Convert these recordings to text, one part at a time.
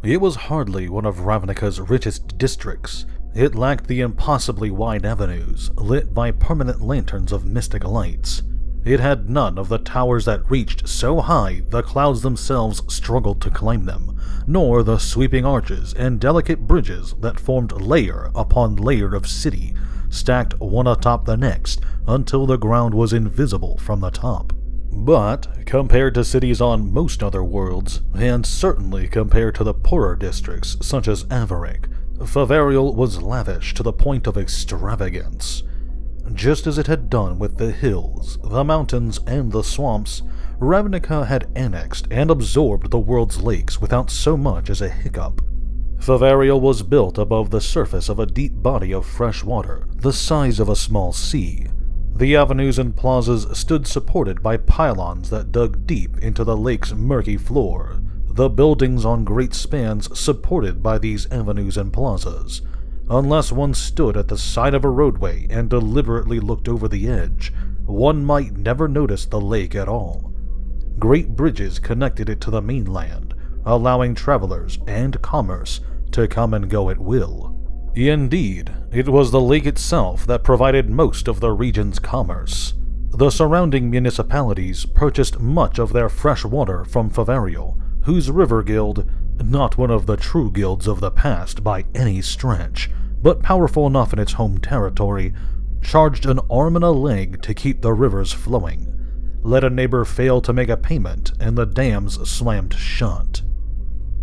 It was hardly one of Ravnica's richest districts. It lacked the impossibly wide avenues, lit by permanent lanterns of mystic lights. It had none of the towers that reached so high the clouds themselves struggled to climb them, nor the sweeping arches and delicate bridges that formed layer upon layer of city, stacked one atop the next until the ground was invisible from the top. But, compared to cities on most other worlds, and certainly compared to the poorer districts such as Avaric, Favario was lavish to the point of extravagance. Just as it had done with the hills, the mountains, and the swamps, Ravnica had annexed and absorbed the world's lakes without so much as a hiccup. Favario was built above the surface of a deep body of fresh water, the size of a small sea. The avenues and plazas stood supported by pylons that dug deep into the lake's murky floor, the buildings on great spans supported by these avenues and plazas. Unless one stood at the side of a roadway and deliberately looked over the edge, one might never notice the lake at all. Great bridges connected it to the mainland, allowing travelers and commerce to come and go at will. Indeed, it was the lake itself that provided most of the region's commerce. The surrounding municipalities purchased much of their fresh water from Favario, whose river guild, not one of the true guilds of the past by any stretch, but powerful enough in its home territory, charged an arm and a leg to keep the rivers flowing. Let a neighbor fail to make a payment, and the dams slammed shut.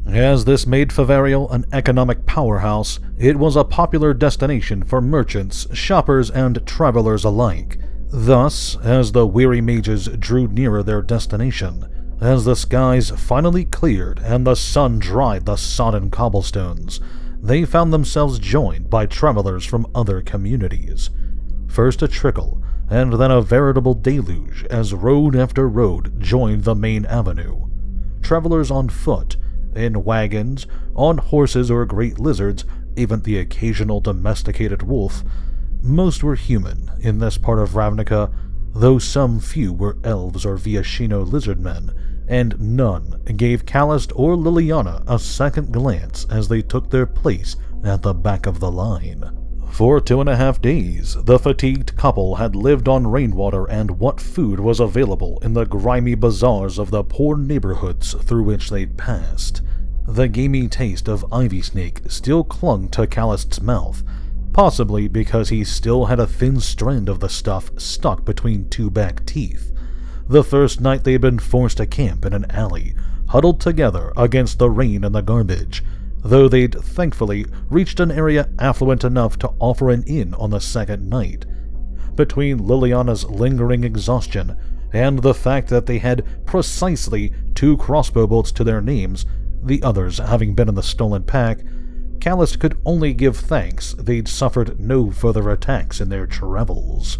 As this made Favario an economic powerhouse, it was a popular destination for merchants, shoppers, and travelers alike. Thus, as the weary mages drew nearer their destination, as the skies finally cleared and the sun dried the sodden cobblestones, they found themselves joined by travelers from other communities. First a trickle, and then a veritable deluge as road after road joined the main avenue. Travelers on foot, in wagons, on horses or great lizards, even the occasional domesticated wolf. Most were human in this part of Ravnica, though some few were elves or Viashino lizardmen, and none gave Callist or Liliana a second glance as they took their place at the back of the line. For 2.5 days, the fatigued couple had lived on rainwater and what food was available in the grimy bazaars of the poor neighborhoods through which they'd passed. The gamey taste of ivy snake still clung to Callist's mouth, possibly because he still had a thin strand of the stuff stuck between two back teeth. The first night they'd been forced to camp in an alley, huddled together against the rain and the garbage, though they'd thankfully reached an area affluent enough to offer an inn on the second night. Between Liliana's lingering exhaustion and the fact that they had precisely 2 crossbow bolts to their names, the others having been in the stolen pack, Callist could only give thanks they'd suffered no further attacks in their travels.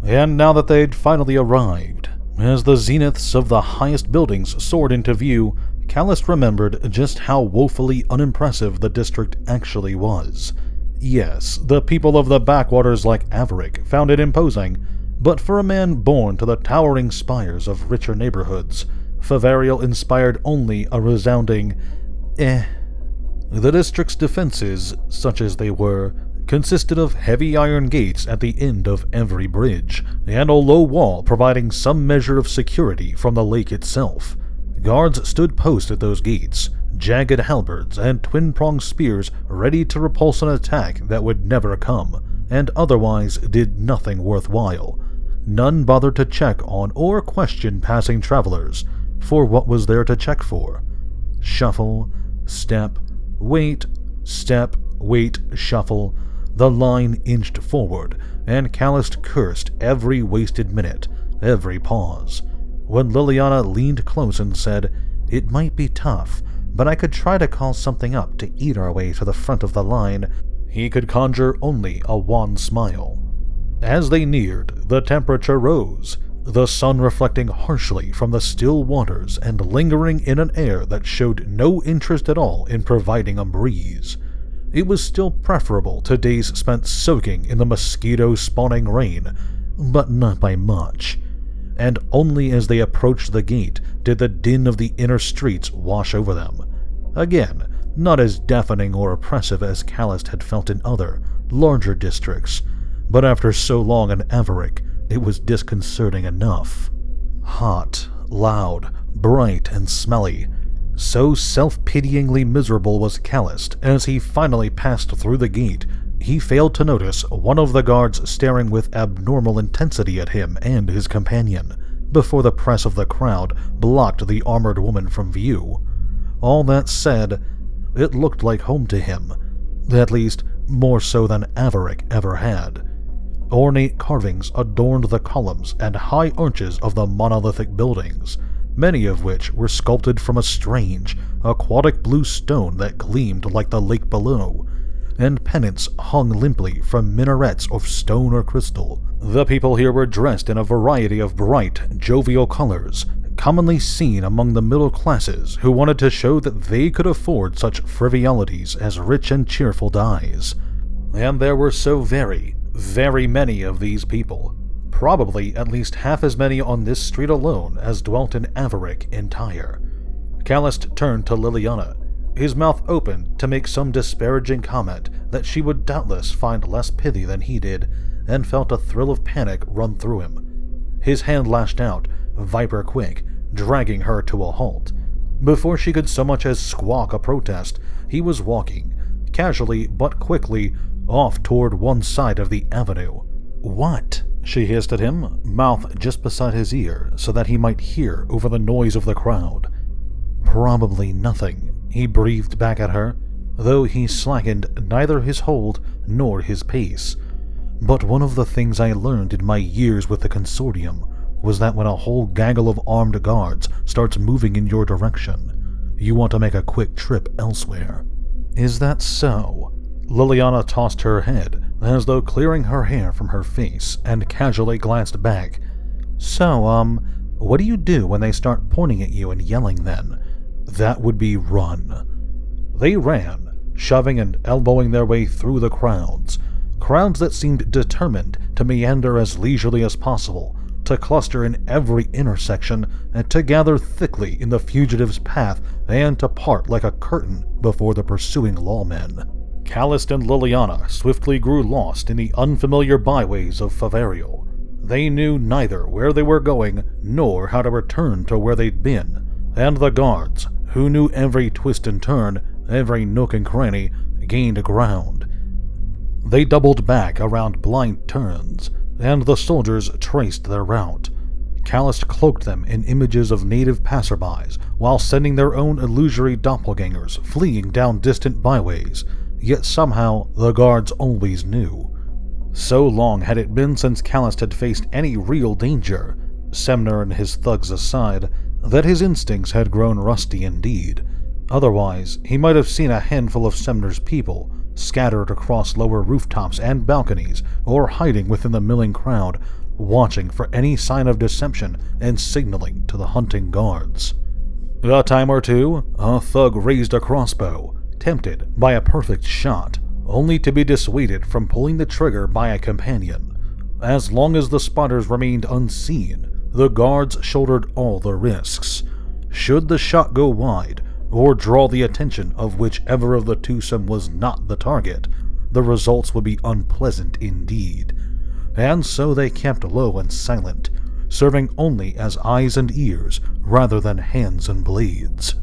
And now that they'd finally arrived, as the zeniths of the highest buildings soared into view, Callist remembered just how woefully unimpressive the district actually was. Yes, the people of the backwaters like Avaric found it imposing, but for a man born to the towering spires of richer neighborhoods, Favario inspired only a resounding, eh. The district's defenses, such as they were, consisted of heavy iron gates at the end of every bridge, and a low wall providing some measure of security from the lake itself. Guards stood post at those gates, jagged halberds and twin-pronged spears ready to repulse an attack that would never come, and otherwise did nothing worthwhile. None bothered to check on or question passing travelers, for what was there to check for? Shuffle, step, wait, shuffle. The line inched forward, and Callist cursed every wasted minute, every pause. When Liliana leaned close and said, "It might be tough, but I could try to call something up to eat our way to the front of the line," he could conjure only a wan smile. As they neared, the temperature rose, the sun reflecting harshly from the still waters and lingering in an air that showed no interest at all in providing a breeze. It was still preferable to days spent soaking in the mosquito-spawning rain, but not by much. And only as they approached the gate did the din of the inner streets wash over them. Again, not as deafening or oppressive as Callist had felt in other, larger districts, but after so long in Avaric, it was disconcerting enough. Hot, loud, bright, and smelly. So self-pityingly miserable was Callist as he finally passed through the gate, he failed to notice one of the guards staring with abnormal intensity at him and his companion, before the press of the crowd blocked the armored woman from view. All that said, it looked like home to him, at least more so than Avaric ever had. Ornate carvings adorned the columns and high arches of the monolithic buildings, many of which were sculpted from a strange, aquatic blue stone that gleamed like the lake below, and pennants hung limply from minarets of stone or crystal. The people here were dressed in a variety of bright, jovial colors, commonly seen among the middle classes who wanted to show that they could afford such frivolities as rich and cheerful dyes. And there were so very many of these people, probably at least half as many on this street alone as dwelt in Avaric entire. Callist turned to Liliana, his mouth open to make some disparaging comment that she would doubtless find less pithy than he did, and felt a thrill of panic run through him. His hand lashed out, viper quick, dragging her to a halt. Before she could so much as squawk a protest, he was walking, casually but quickly, off toward one side of the avenue. "What?" she hissed at him, mouth just beside his ear so that he might hear over the noise of the crowd. "Probably nothing," he breathed back at her, though he slackened neither his hold nor his pace. "But one of the things I learned in my years with the Consortium was that when a whole gaggle of armed guards starts moving in your direction, you want to make a quick trip elsewhere." "Is that so?" Liliana tossed her head, as though clearing her hair from her face, and casually glanced back. "So, what do you do when they start pointing at you and yelling then?" "That would be run." They ran, shoving and elbowing their way through the crowds that seemed determined to meander as leisurely as possible, to cluster in every intersection, and to gather thickly in the fugitive's path, and to part like a curtain before the pursuing lawmen. Callist and Liliana swiftly grew lost in the unfamiliar byways of Favario. They knew neither where they were going nor how to return to where they'd been, and the guards, who knew every twist and turn, every nook and cranny, gained ground. They doubled back around blind turns, and the soldiers traced their route. Callist cloaked them in images of native passerbys, while sending their own illusory doppelgangers fleeing down distant byways, yet somehow the guards always knew. So long had it been since Callist had faced any real danger, Semner and his thugs aside, that his instincts had grown rusty indeed. Otherwise, he might have seen a handful of Semner's people, scattered across lower rooftops and balconies, or hiding within the milling crowd, watching for any sign of deception and signaling to the hunting guards. A time or two, a thug raised a crossbow, tempted by a perfect shot, only to be dissuaded from pulling the trigger by a companion. As long as the spotters remained unseen, the guards shouldered all the risks. Should the shot go wide, or draw the attention of whichever of the twosome was not the target, the results would be unpleasant indeed. And so they kept low and silent, serving only as eyes and ears rather than hands and blades.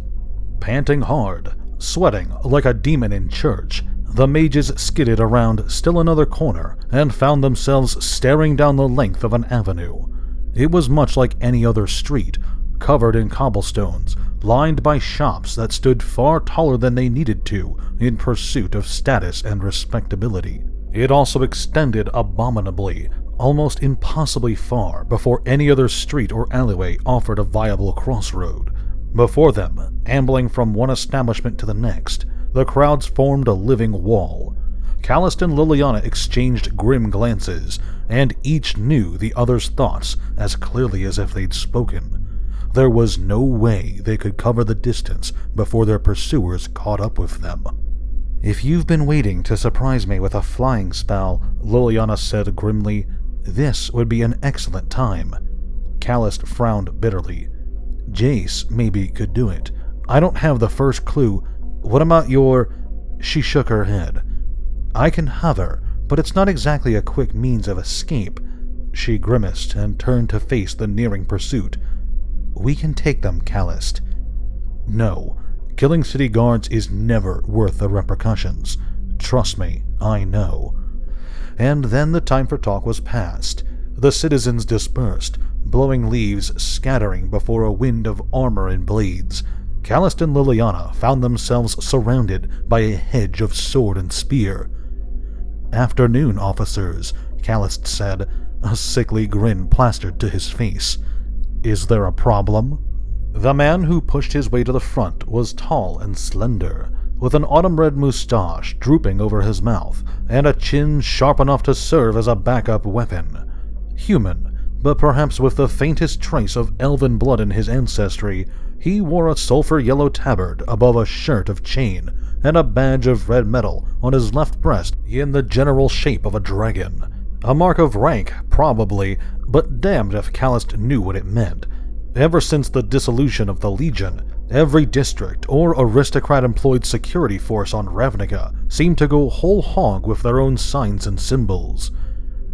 Panting hard, sweating like a demon in church, the mages skidded around still another corner and found themselves staring down the length of an avenue. It was much like any other street, covered in cobblestones, lined by shops that stood far taller than they needed to in pursuit of status and respectability. It also extended abominably, almost impossibly far before any other street or alleyway offered a viable crossroad. Before them, ambling from one establishment to the next, the crowds formed a living wall. Callist and Liliana exchanged grim glances, and each knew the other's thoughts as clearly as if they'd spoken. There was no way they could cover the distance before their pursuers caught up with them. "If you've been waiting to surprise me with a flying spell," Liliana said grimly, "this would be an excellent time." Callist frowned bitterly. "Jace maybe could do it. I don't have the first clue. What about your—" She shook her head. "I can hover, but it's not exactly a quick means of escape." She grimaced and turned to face the nearing pursuit. "We can take them, Callist." "No, killing city guards is never worth the repercussions. Trust me, I know." And then the time for talk was past. The citizens dispersed, blowing leaves scattering before a wind of armor and blades. Callist and Liliana found themselves surrounded by a hedge of sword and spear. "Afternoon, officers," Callist said, a sickly grin plastered to his face. "Is there a problem?" The man who pushed his way to the front was tall and slender, with an autumn-red moustache drooping over his mouth and a chin sharp enough to serve as a backup weapon. Human, but perhaps with the faintest trace of elven blood in his ancestry, he wore a sulphur-yellow tabard above a shirt of chain and a badge of red metal on his left breast in the general shape of a dragon. A mark of rank, probably, but damned if Callist knew what it meant. Ever since the dissolution of the Legion, every district or aristocrat-employed security force on Ravnica seemed to go whole hog with their own signs and symbols.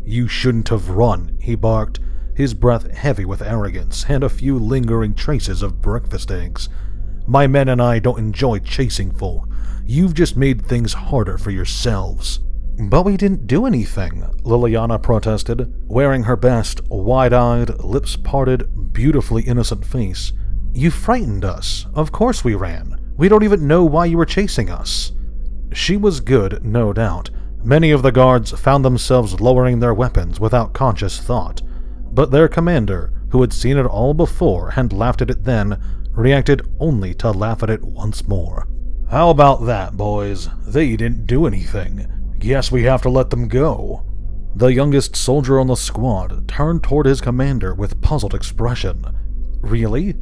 "You shouldn't have run," he barked, his breath heavy with arrogance and a few lingering traces of breakfast eggs. "My men and I don't enjoy chasing folk. You've just made things harder for yourselves." "But we didn't do anything," Liliana protested, wearing her best, wide-eyed, lips-parted, beautifully innocent face. "You frightened us. Of course we ran. We don't even know why you were chasing us." She was good, no doubt. Many of the guards found themselves lowering their weapons without conscious thought. But their commander, who had seen it all before and laughed at it then, reacted only to laugh at it once more. "How about that, boys? They didn't do anything. Guess we have to let them go." The youngest soldier on the squad turned toward his commander with puzzled expression. "Really?"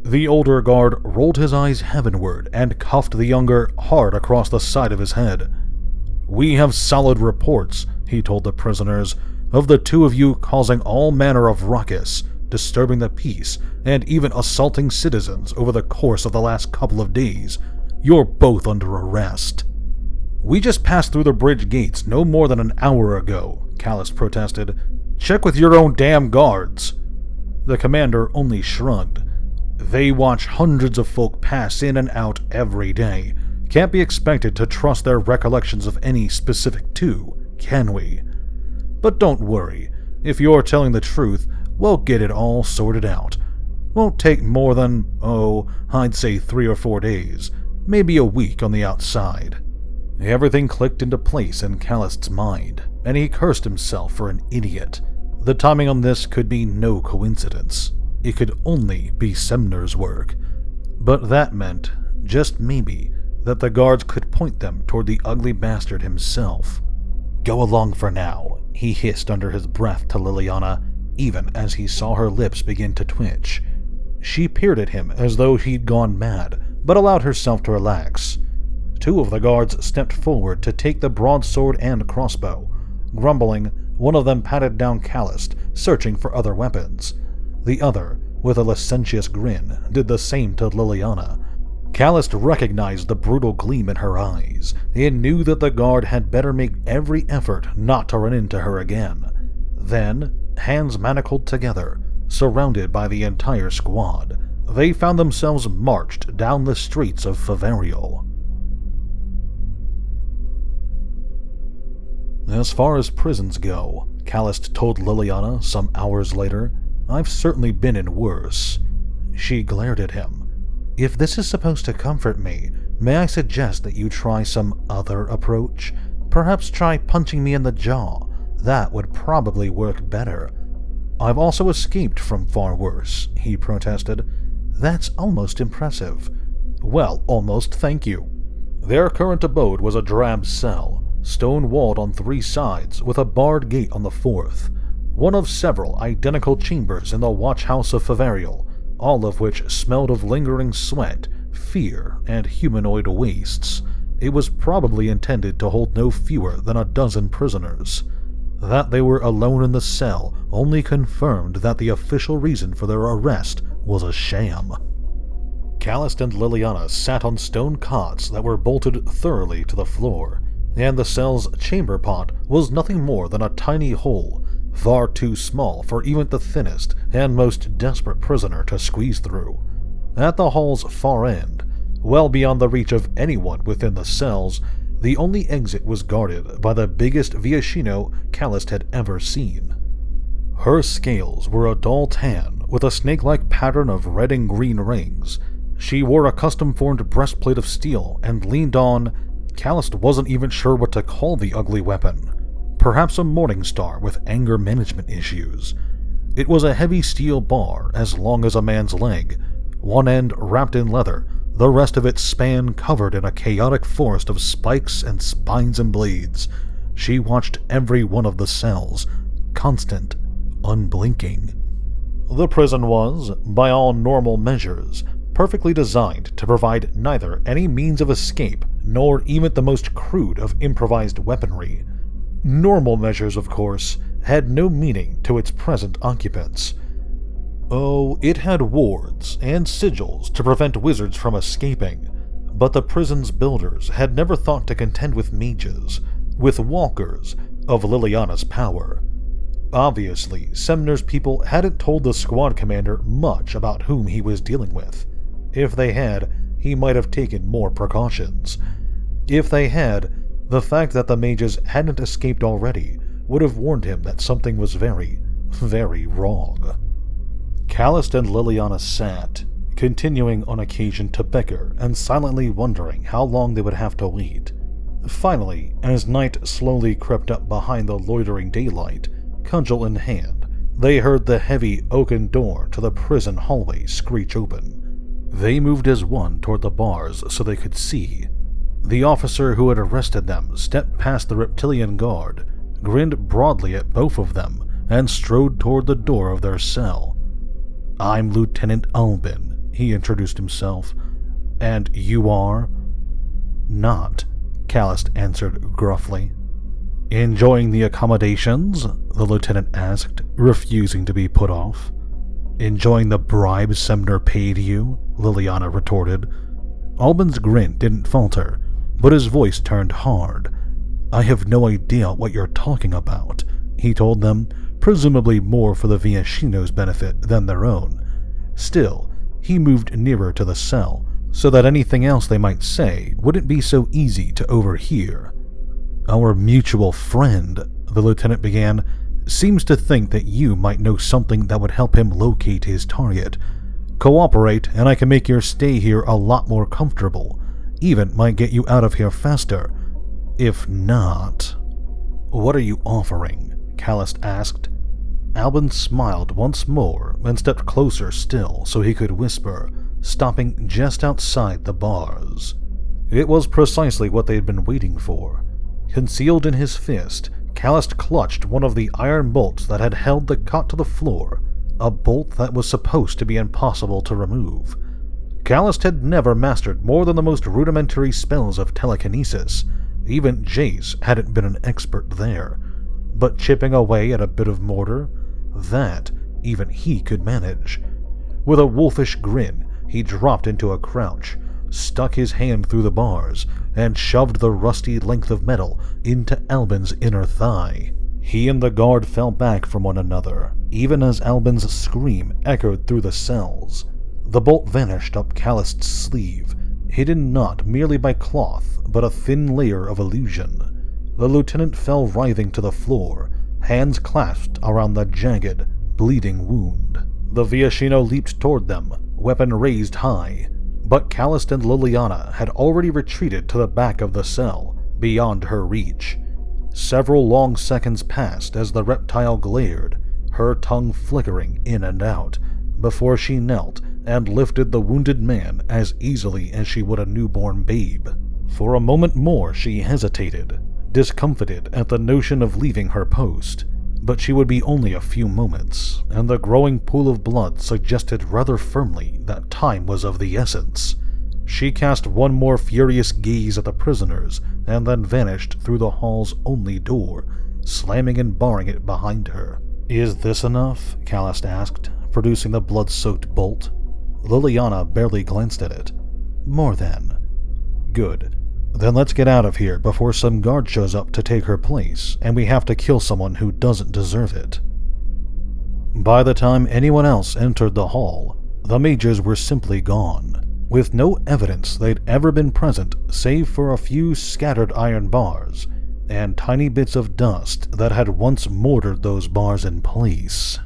The older guard rolled his eyes heavenward and cuffed the younger hard across the side of his head. "We have solid reports," he told the prisoners, "of the two of you causing all manner of ruckus, disturbing the peace, and even assaulting citizens over the course of the last couple of days. You're both under arrest." "We just passed through the bridge gates no more than an hour ago," Callist protested. "Check with your own damn guards." The commander only shrugged. "They watch hundreds of folk pass in and out every day. Can't be expected to trust their recollections of any specific two, can we? But don't worry. If you're telling the truth, we'll get it all sorted out. Won't take more than, I'd say 3 or 4 days. Maybe a week on the outside." Everything clicked into place in Callist's mind, and he cursed himself for an idiot. The timing on this could be no coincidence. It could only be Semner's work. But that meant, just maybe, that the guards could point them toward the ugly bastard himself. "Go along for now," he hissed under his breath to Liliana, even as he saw her lips begin to twitch. She peered at him as though he'd gone mad, but allowed herself to relax. 2 of the guards stepped forward to take the broadsword and crossbow. Grumbling, one of them patted down Callist, searching for other weapons. The other, with a licentious grin, did the same to Liliana. Callist recognized the brutal gleam in her eyes, and knew that the guard had better make every effort not to run into her again. Then, hands manacled together, surrounded by the entire squad, they found themselves marched down the streets of Favario. "As far as prisons go," Callist told Liliana some hours later, "I've certainly been in worse." She glared at him. "If this is supposed to comfort me, may I suggest that you try some other approach? Perhaps try punching me in the jaw. That would probably work better." "I've also escaped from far worse," he protested. "That's almost impressive." "Well, almost, thank you." Their current abode was a drab cell, stone-walled on 3 sides with a barred gate on the 4th. One of several identical chambers in the watch-house of Favario, all of which smelled of lingering sweat, fear, and humanoid wastes. It was probably intended to hold no fewer than a dozen prisoners. That they were alone in the cell only confirmed that the official reason for their arrest was a sham. Callist and Liliana sat on stone cots that were bolted thoroughly to the floor, and the cell's chamber pot was nothing more than a tiny hole, far too small for even the thinnest and most desperate prisoner to squeeze through. At the hall's far end, well beyond the reach of anyone within the cells, the only exit was guarded by the biggest Viashino Callist had ever seen. Her scales were a dull tan with a snake-like pattern of red and green rings. She wore a custom-formed breastplate of steel and leaned on— Callist wasn't even sure what to call the ugly weapon. Perhaps a morning star with anger management issues. It was a heavy steel bar as long as a man's leg, one end wrapped in leather, the rest of its span covered in a chaotic forest of spikes and spines and blades. She watched every one of the cells, constant, unblinking. The prison was, by all normal measures, perfectly designed to provide neither any means of escape nor even the most crude of improvised weaponry. Normal measures, of course, had no meaning to its present occupants. Oh, it had wards and sigils to prevent wizards from escaping, but the prison's builders had never thought to contend with mages, with walkers of Liliana's power. Obviously, Semner's people hadn't told the squad commander much about whom he was dealing with. If they had, he might have taken more precautions. If they had, the fact that the mages hadn't escaped already would have warned him that something was very, very wrong. Callist and Liliana sat, continuing on occasion to bicker and silently wondering how long they would have to wait. Finally, as night slowly crept up behind the loitering daylight, cudgel in hand, they heard the heavy oaken door to the prison hallway screech open. They moved as one toward the bars so they could see. The officer who had arrested them stepped past the reptilian guard, grinned broadly at both of them, and strode toward the door of their cell. "I'm Lieutenant Albin," he introduced himself. "And you are?" "Not," Callist answered gruffly. "Enjoying the accommodations?" the lieutenant asked, refusing to be put off. "Enjoying the bribe Semner paid you?" Liliana retorted. Albin's grin didn't falter, but his voice turned hard. "I have no idea what you're talking about," he told them, presumably more for the Viashino's benefit than their own. Still, he moved nearer to the cell, so that anything else they might say wouldn't be so easy to overhear. "Our mutual friend," the lieutenant began, "seems to think that you might know something that would help him locate his target. Cooperate, and I can make your stay here a lot more comfortable. Even might get you out of here faster. If not—" "What are you offering?" Callist asked. Albin smiled once more and stepped closer still so he could whisper, stopping just outside the bars. It was precisely what they had been waiting for. Concealed in his fist, Callist clutched one of the iron bolts that had held the cot to the floor, a bolt that was supposed to be impossible to remove. Callist had never mastered more than the most rudimentary spells of telekinesis. Even Jace hadn't been an expert there. But chipping away at a bit of mortar, that even he could manage. With a wolfish grin, he dropped into a crouch, stuck his hand through the bars, and shoved the rusty length of metal into Albin's inner thigh. He and the guard fell back from one another, even as Albin's scream echoed through the cells. The bolt vanished up Callist's sleeve, hidden not merely by cloth, but a thin layer of illusion. The lieutenant fell writhing to the floor, hands clasped around the jagged, bleeding wound. The Viashino leaped toward them, weapon raised high, but Callist and Liliana had already retreated to the back of the cell, beyond her reach. Several long seconds passed as the reptile glared, her tongue flickering in and out, before she knelt and lifted the wounded man as easily as she would a newborn babe. For a moment more she hesitated, discomfited at the notion of leaving her post, but she would be only a few moments, and the growing pool of blood suggested rather firmly that time was of the essence. She cast one more furious gaze at the prisoners, and then vanished through the hall's only door, slamming and barring it behind her. "Is this enough?" Callist asked, producing the blood-soaked bolt. Liliana barely glanced at it. More than. Good. Then let's get out of here before some guard shows up to take her place, and we have to kill someone who doesn't deserve it. By the time anyone else entered the hall, the mages were simply gone, with no evidence they'd ever been present save for a few scattered iron bars and tiny bits of dust that had once mortared those bars in place.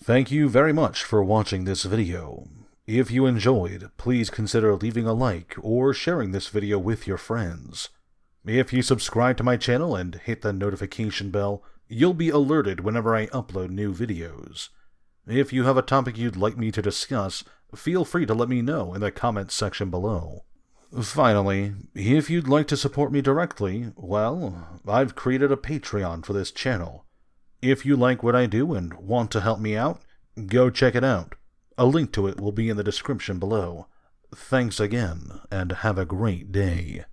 Thank you very much for watching this video. If you enjoyed, please consider leaving a like or sharing this video with your friends. If you subscribe to my channel and hit the notification bell, you'll be alerted whenever I upload new videos. If you have a topic you'd like me to discuss, feel free to let me know in the comments section below. Finally, if you'd like to support me directly, well, I've created a Patreon for this channel. If you like what I do and want to help me out, go check it out. A link to it will be in the description below. Thanks again, and have a great day.